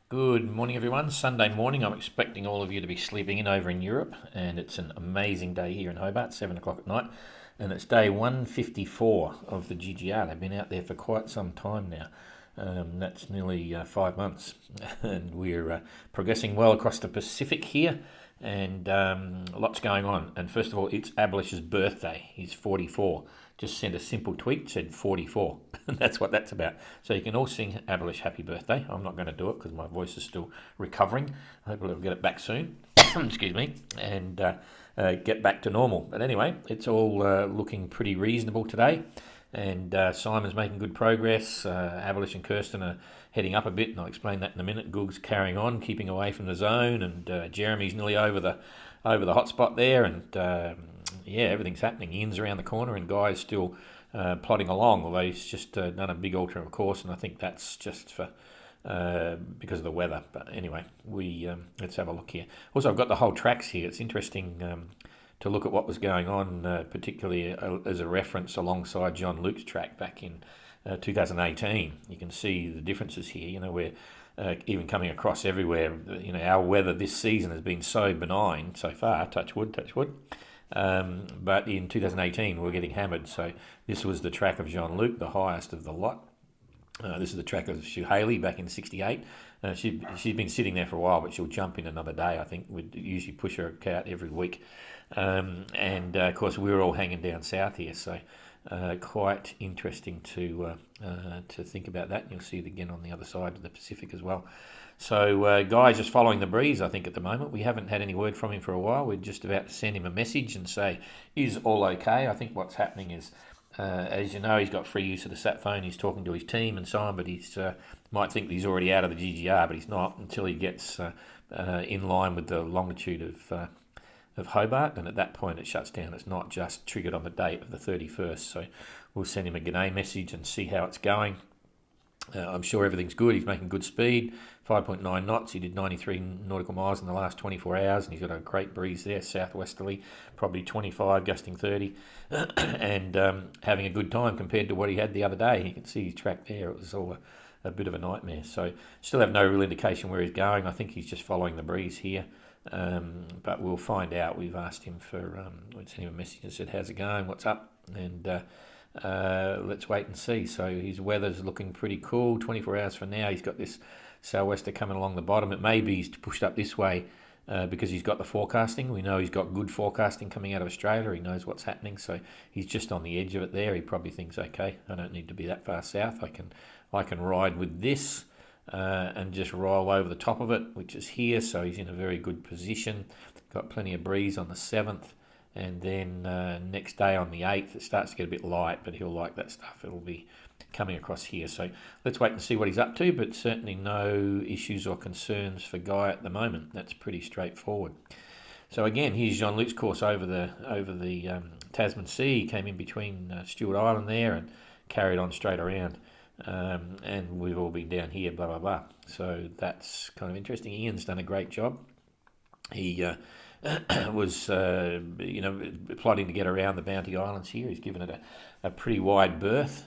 Good morning, everyone. Sunday morning. I'm expecting all of you to be sleeping in over in Europe, and it's an amazing day here in Hobart, 7 o'clock at night, and it's day 154 of the GGR. They've been out there for quite some time now. That's nearly 5 months, and we're progressing well across the Pacific here, and lots going on. And first of all, it's Ablish's birthday. He's 44. Just sent a simple tweet, said 44. That's what that's about. So you can all sing Ablish happy birthday. I'm not going to do it because my voice is still recovering. Hopefully I'll get it back soon. Excuse me. And get back to normal. But anyway, it's all looking pretty reasonable today. And Simon's making good progress. Ablish and Kirsten are heading up a bit, and I'll explain that in a minute. Goog's carrying on, keeping away from the zone, and Jeremy's nearly over the hotspot there, and yeah, everything's happening. Ian's around the corner, and Guy's still plodding along, although he's just done a big alternate course, and I think that's just for because of the weather. But anyway, we let's have a look here. Also, I've got the whole tracks here. It's interesting to look at what was going on, particularly as a reference alongside John Luke's track back in 2018. You can see the differences here. You know, we're even coming across everywhere. You know, our weather this season has been so benign so far. Touch wood, touch wood. But in 2018, we're getting hammered. So this was the track of Jean Luc, the highest of the lot. This is the track of Sue Haley back in '68. She's been sitting there for a while, but she'll jump in another day. I think we'd usually push her out every week. And of course, we're all hanging down south here, so quite interesting to think about that. You'll see it again on the other side of the Pacific as well. So Guy's just following the breeze, I think, at the moment. We haven't had any word from him for a while. We're just about to send him a message and say, is all okay? I think what's happening is, as you know, he's got free use of the sat phone. He's talking to his team and so on, but he's might think that he's already out of the GGR, but he's not until he gets in line with the longitude of Hobart, and at that point it shuts down. It's not just triggered on the date of the 31st, so we'll send him a g'day message and see how it's going. I'm sure everything's good. He's making good speed, 5.9 knots. He did 93 nautical miles in the last 24 hours, and he's got a great breeze there, southwesterly, probably 25, gusting 30, and having a good time compared to what he had the other day. You can see his track there. It was all a bit of a nightmare. So still have no real indication where he's going. I think he's just following the breeze here. But we'll find out. We've asked him we sent him a message and said, how's it going? What's up? And let's wait and see. So his weather's looking pretty cool. 24 hours from now, he's got this sou'wester coming along the bottom. It may be he's pushed up this way because he's got the forecasting. We know he's got good forecasting coming out of Australia. He knows what's happening, so he's just on the edge of it there. He probably thinks, okay, I don't need to be that far south. I can ride with this and just roll over the top of it, which is here. So he's in a very good position. Got plenty of breeze on the 7th. And then next day on the 8th, it starts to get a bit light, but he'll like that stuff. It'll be coming across here. So let's wait and see what he's up to, but certainly no issues or concerns for Guy at the moment. That's pretty straightforward. So again, here's Jean-Luc's course over the Tasman Sea. He came in between Stewart Island there and carried on straight around. And we've all been down here, blah, blah, blah. So that's kind of interesting. Ian's done a great job. He was, plotting to get around the Bounty Islands here. He's given it a pretty wide berth,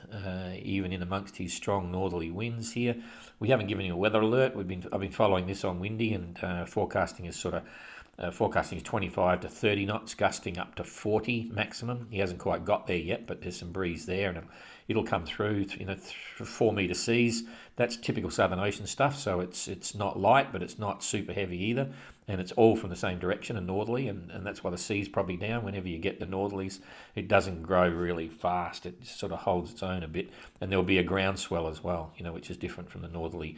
even in amongst his strong northerly winds here. We haven't given him a weather alert. I've been following this on Windy, and forecasting is 25 to 30 knots, gusting up to 40 maximum. He hasn't quite got there yet, but there's some breeze there, and it'll come through, 4-metre seas. That's typical Southern Ocean stuff, so it's not light, but it's not super heavy either, and it's all from the same direction, a northerly, and that's why the sea's probably down. Whenever you get the northerlies, it doesn't grow really fast. It sort of holds its own a bit, and there'll be a groundswell as well, which is different from the northerly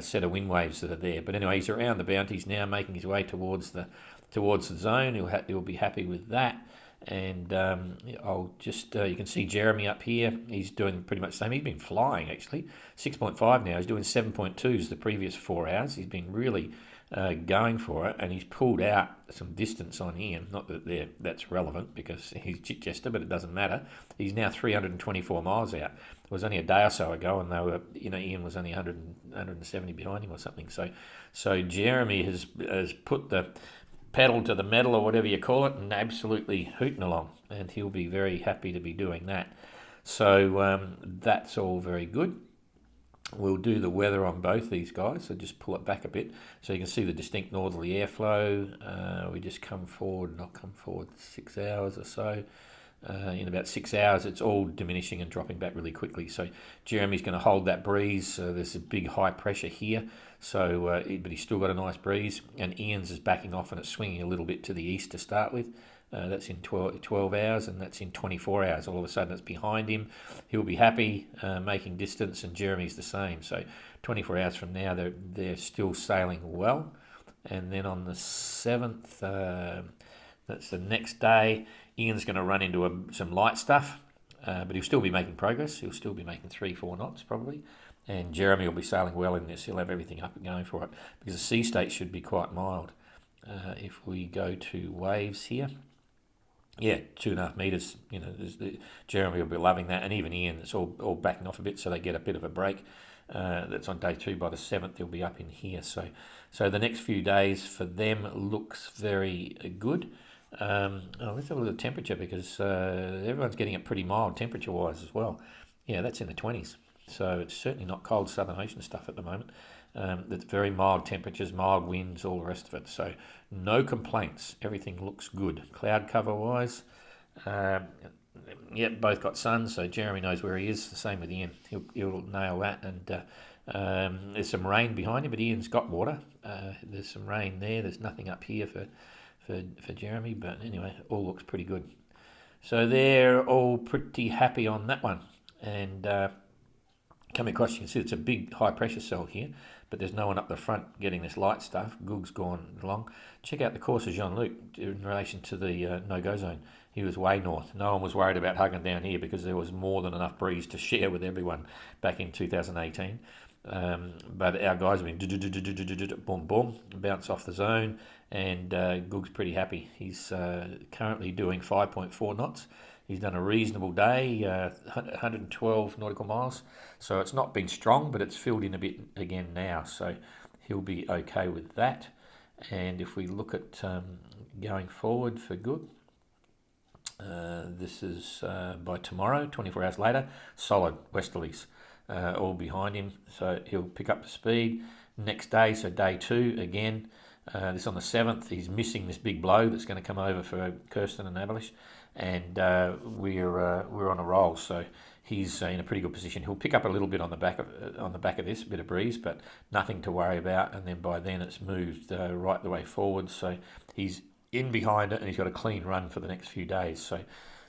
set of wind waves that are there. But anyway, he's around the Bounties now, making his way towards the zone. He'll be happy with that. And I'll just you can see Jeremy up here. He's doing pretty much the same. He's been flying actually, 6.5 now. He's doing 7.2s the previous 4 hours. He's been really going for it, and he's pulled out some distance on Ian. Not that that's relevant because he's Chichester, but it doesn't matter. He's now 324 miles out. It was only a day or so ago, and they were, Ian was only 170 behind him or something. So Jeremy has put the pedal to the metal, or whatever you call it, and absolutely hooting along, and he'll be very happy to be doing that. So that's all very good. We'll do the weather on both these guys, so just pull it back a bit so you can see the distinct northerly airflow. We just come forward, and I'll come forward 6 hours or so. In about 6 hours, it's all diminishing and dropping back really quickly. So Jeremy's going to hold that breeze. There's a big high pressure here, so but he's still got a nice breeze. And Ian's is backing off and it's swinging a little bit to the east to start with. That's in 12 hours, and that's in 24 hours. All of a sudden it's behind him. He'll be happy, making distance, and Jeremy's the same. So 24 hours from now, they're still sailing well. And then on the 7th, that's the next day, Ian's going to run into some light stuff, but he'll still be making progress. He'll still be making 3-4 knots probably. And Jeremy will be sailing well in this. He'll have everything up and going for it because the sea state should be quite mild. If we go to waves here, yeah, 2.5 metres. Jeremy will be loving that, and even Ian. It's all backing off a bit, so they get a bit of a break. That's on day 2. By the 7th, they'll be up in here. So the next few days for them looks very good. Let's have a look at the temperature because everyone's getting it pretty mild temperature-wise as well. Yeah, that's in the 20s. So it's certainly not cold Southern Ocean stuff at the moment. It's very mild temperatures, mild winds, all the rest of it. So no complaints. Everything looks good. Cloud cover-wise, both got sun, so Jeremy knows where he is. The same with Ian. He'll nail that. And there's some rain behind him, but Ian's got water. There's some rain there. There's nothing up here for Jeremy, but anyway, all looks pretty good. So they're all pretty happy on that one. And coming across, you can see it's a big high pressure cell here, but there's no one up the front getting this light stuff. Goog's gone along. Check out the course of Jean-Luc in relation to the no-go zone. He was way north. No one was worried about hugging down here because there was more than enough breeze to share with everyone back in 2018. But our guys have been boom, boom, bounce off the zone, and Goog's pretty happy. He's currently doing 5.4 knots. He's done a reasonable day, 112 nautical miles. So it's not been strong, but it's filled in a bit again now. So he'll be okay with that. And if we look at going forward for Goog, this is by tomorrow, 24 hours later, solid westerlies all behind him. So he'll pick up the speed. Next day, so day 2, again, this on the 7th, he's missing this big blow that's going to come over for Kirsten and Abelish. And we're on a roll, so he's in a pretty good position. He'll pick up a little bit on the back of this, a bit of breeze, but nothing to worry about. And then by then it's moved right the way forward, so he's in behind it, and he's got a clean run for the next few days.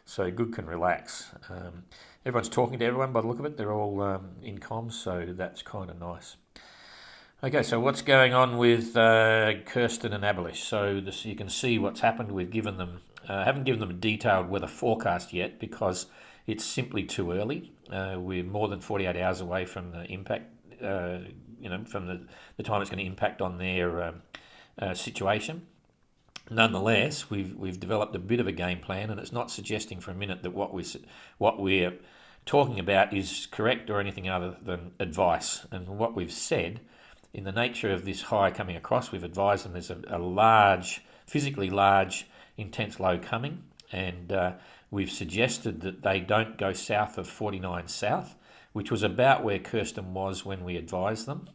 So Goog can relax. Everyone's talking to everyone by the look of it. They're all in comms, so that's kind of nice. Okay, so what's going on with Kirsten and Abelish? So you can see what's happened. We've given them. Haven't given them a detailed weather forecast yet because it's simply too early. We're more than 48 hours away from the impact, from the time it's going to impact on their situation. Nonetheless, we've developed a bit of a game plan, and it's not suggesting for a minute that what we're talking about is correct or anything other than advice. And what we've said, in the nature of this high coming across, we've advised them there's a large, physically large, intense low coming, and we've suggested that they don't go south of 49 south, which was about where Kirsten was when we advised them.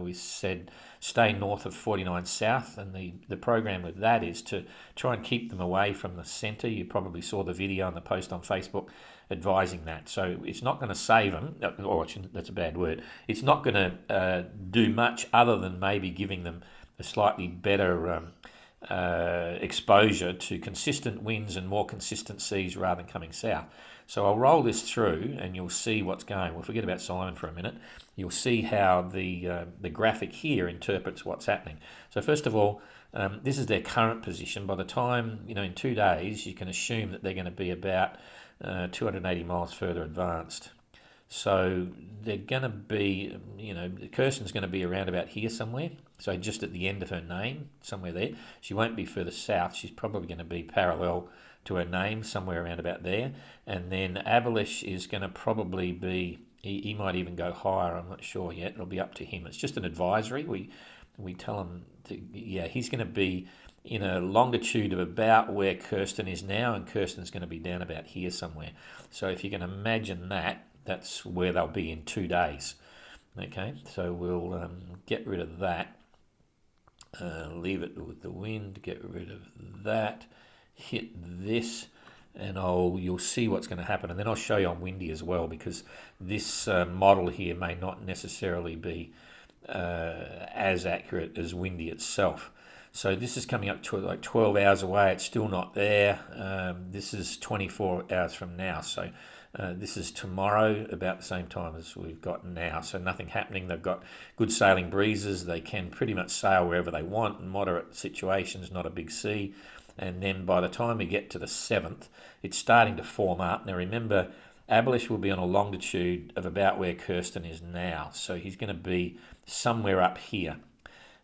We said stay north of 49 south, and the program with that is to try and keep them away from the centre. You probably saw the video and the post on Facebook advising that. So it's not going to save them, or that's a bad word. It's not going to do much other than maybe giving them a slightly better exposure to consistent winds and more consistent seas rather than coming south. So I'll roll this through and you'll see what's going. We'll forget about Simon for a minute. You'll see how the graphic here interprets what's happening. So first of all, this is their current position. By the time, in 2 days, you can assume that they're going to be about 280 miles further advanced. So they're going to be, Kirsten's going to be around about here somewhere. So just at the end of her name, somewhere there. She won't be further south. She's probably going to be parallel to her name, somewhere around about there. And then Abelish is going to probably be, he might even go higher. I'm not sure yet. It'll be up to him. It's just an advisory. We tell him, he's going to be in a longitude of about where Kirsten is now, and Kirsten's going to be down about here somewhere. So if you can imagine that, that's where they'll be in 2 days. Okay, so we'll get rid of that. Leave it with the wind, get rid of that, hit this, and you'll see what's going to happen. And then I'll show you on windy as well, because this model here may not necessarily be as accurate as windy itself. So this is coming up to like 12 hours away. It's still not there. This is 24 hours from now. So this is tomorrow about the same time as we've got now. So nothing happening. They've got good sailing breezes. They can pretty much sail wherever they want in moderate situations, not a big sea. And then by the time we get to the 7th, it's starting to form up. Now remember, Abelish will be on a longitude of about where Kirsten is now. So he's going to be somewhere up here.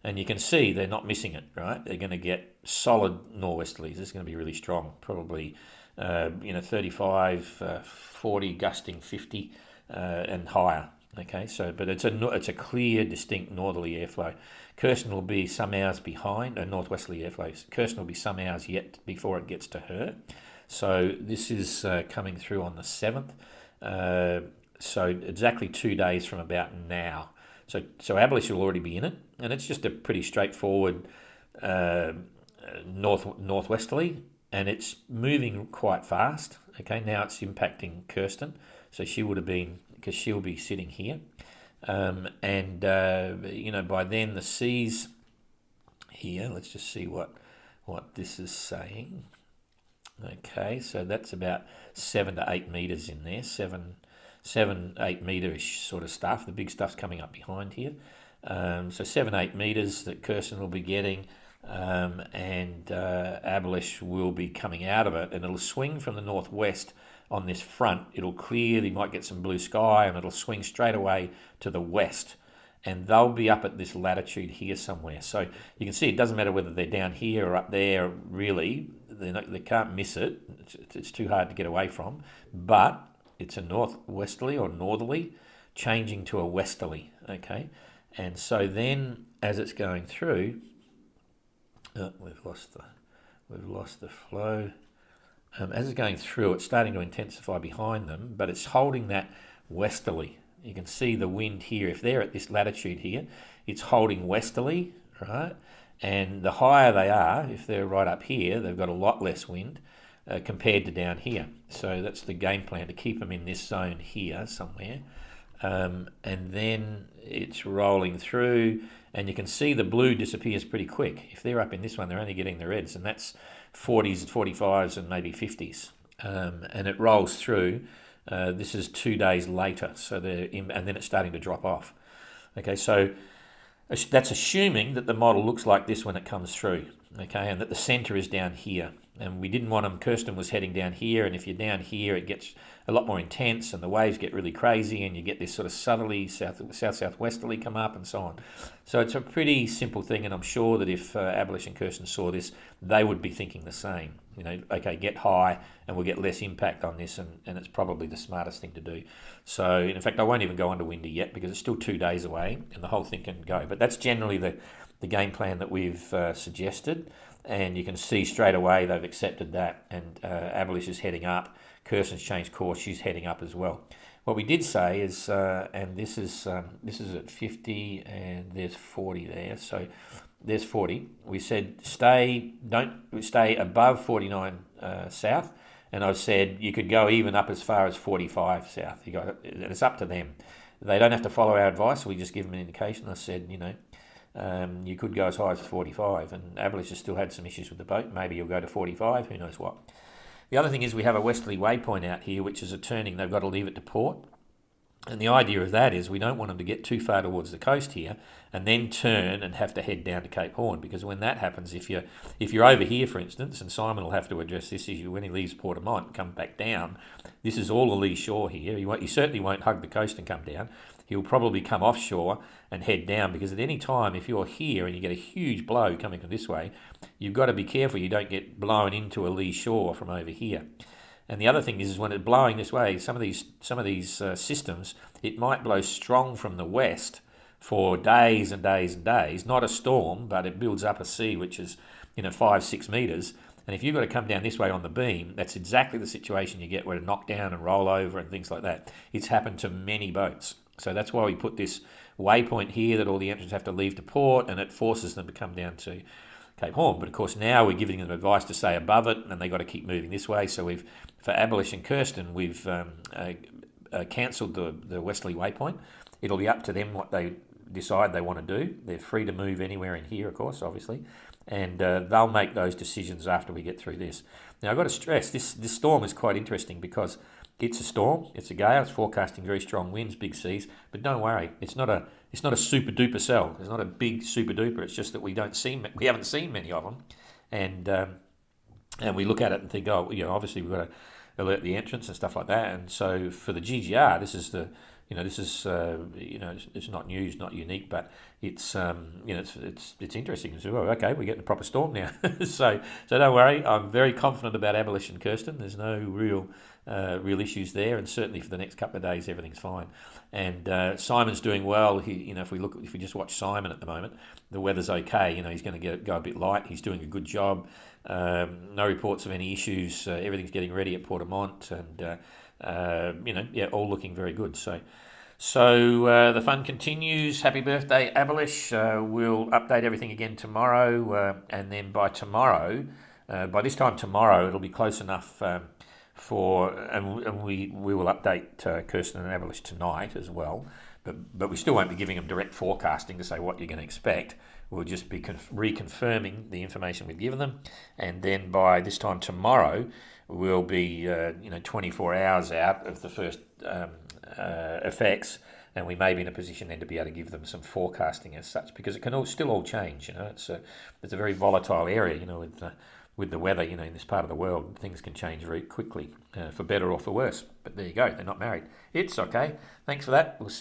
And you can see they're not missing it, right? They're going to get solid norwesterlies. This is going to be really strong, probably 35, 40, gusting 50 and higher. Okay, so but it's a clear, distinct northerly airflow. Kirsten will be some hours behind, northwesterly airflow. Kirsten will be some hours yet before it gets to her. So this is coming through on the 7th. So exactly 2 days from about now. So Abelish will already be in it, and it's just a pretty straightforward northwesterly, and it's moving quite fast. Okay, now it's impacting Kirsten, so she would have been, because she'll be sitting here, by then the seas here. Let's just see what this is saying. Okay, so that's about 7 to 8 meters in there, 7-8 metre-ish sort of stuff. The big stuff's coming up behind here. So 7-8 metres that Kirsten will be getting, and Abelish will be coming out of it, and it'll swing from the northwest on this front. It'll clear, you might get some blue sky, and it'll swing straight away to the west. And they'll be up at this latitude here somewhere. So you can see it doesn't matter whether they're down here or up there, really. They can't miss it. It's too hard to get away from. But it's a northwesterly or northerly changing to a westerly, okay? And so then as it's going through, we've lost the flow. As it's going through, it's starting to intensify behind them, but it's holding that westerly. You can see the wind here. If they're at this latitude here, it's holding westerly, right? And the higher they are, if they're right up here, they've got a lot less wind compared to down here. So that's the game plan, to keep them in this zone here somewhere. And then it's rolling through, and you can see the blue disappears pretty quick. If they're up in this one, they're only getting the reds, and that's 40s, 45s, and maybe 50s. And it rolls through. This is 2 days later, so and then it's starting to drop off. Okay, so that's assuming that the model looks like this when it comes through, okay, and that the centre is down here. And we didn't want them, Kirsten was heading down here, and if you're down here, it gets a lot more intense, and the waves get really crazy, and you get this sort of southerly, southwesterly come up, and so on. So it's a pretty simple thing, and I'm sure that if Abelish and Kirsten saw this, they would be thinking the same. Okay, get high, and we'll get less impact on this, and it's probably the smartest thing to do. So, in fact, I won't even go under windy yet, because it's still 2 days away, and the whole thing can go. But that's generally the game plan that we've suggested. And you can see straight away they've accepted that, and Abelish is heading up. Kirsten's changed course; she's heading up as well. What we did say is, and this is at 50, and there's 40 there. So there's 40. We said don't stay above 49 south, and I've said you could go even up as far as 45 south. It's up to them. They don't have to follow our advice. We just give them an indication. I said, you could go as high as 45, and Abelish has still had some issues with the boat. Maybe you'll go to 45, who knows what. The other thing is we have a westerly waypoint out here, which is a turning. They've got to leave it to port. And the idea of that is we don't want them to get too far towards the coast here and then turn and have to head down to Cape Horn, because when that happens, if you're over here, for instance, and Simon will have to address this issue when he leaves Port of Mont and come back down, this is all a lee shore here. He certainly won't hug the coast and come down. He'll probably come offshore and head down, because at any time, if you're here and you get a huge blow coming from this way, you've got to be careful you don't get blown into a lee shore from over here. And the other thing is when it's blowing this way, some of these systems, it might blow strong from the west for days and days and days. Not a storm, but it builds up a sea which is 5-6 meters. And if you've got to come down this way on the beam, that's exactly the situation you get where it knock down and roll over and things like that. It's happened to many boats. So that's why we put this waypoint here that all the entrants have to leave to port, and it forces them to come down to Cape Horn. But of course now we're giving them advice to stay above it, and they've got to keep moving this way. So we've, for Abolish and Kirsten, we've cancelled the westerly waypoint. It'll be up to them what they decide they want to do. They're free to move anywhere in here, of course, obviously, and they'll make those decisions after we get through this. Now I've got to stress, this storm is quite interesting because it's a storm, it's a gale, it's forecasting very strong winds, big seas, but don't worry, it's not a super duper cell. It's not a big super duper. It's just that we haven't seen many of them, and we look at it and think, oh, obviously we've got to alert the entrants and stuff like that. And so for the GGR, this is it's not news, not unique, but it's it's interesting. So, okay, we're getting a proper storm now. so don't worry. I'm very confident about Abolish and Kirsten. There's no real issues there, and certainly for the next couple of days, everything's fine. And Simon's doing well. If we just watch Simon at the moment, the weather's okay. He's going to go a bit light. He's doing a good job. No reports of any issues. Everything's getting ready at Port-au-Mont, and all looking very good. So the fun continues. Happy birthday, Abolish. We'll update everything again tomorrow, and then by this time tomorrow, it'll be close enough and we will update Kirsten and Abolish tonight as well. But we still won't be giving them direct forecasting to say what you're going to expect. We'll just be reconfirming the information we've given them, and then by this time tomorrow, we'll be 24 hours out of the first effects, and we may be in a position then to be able to give them some forecasting as such, because it can still all change. It's a very volatile area. With the weather, in this part of the world, things can change very quickly, for better or for worse. But there you go. They're not married. It's okay. Thanks for that. We'll see.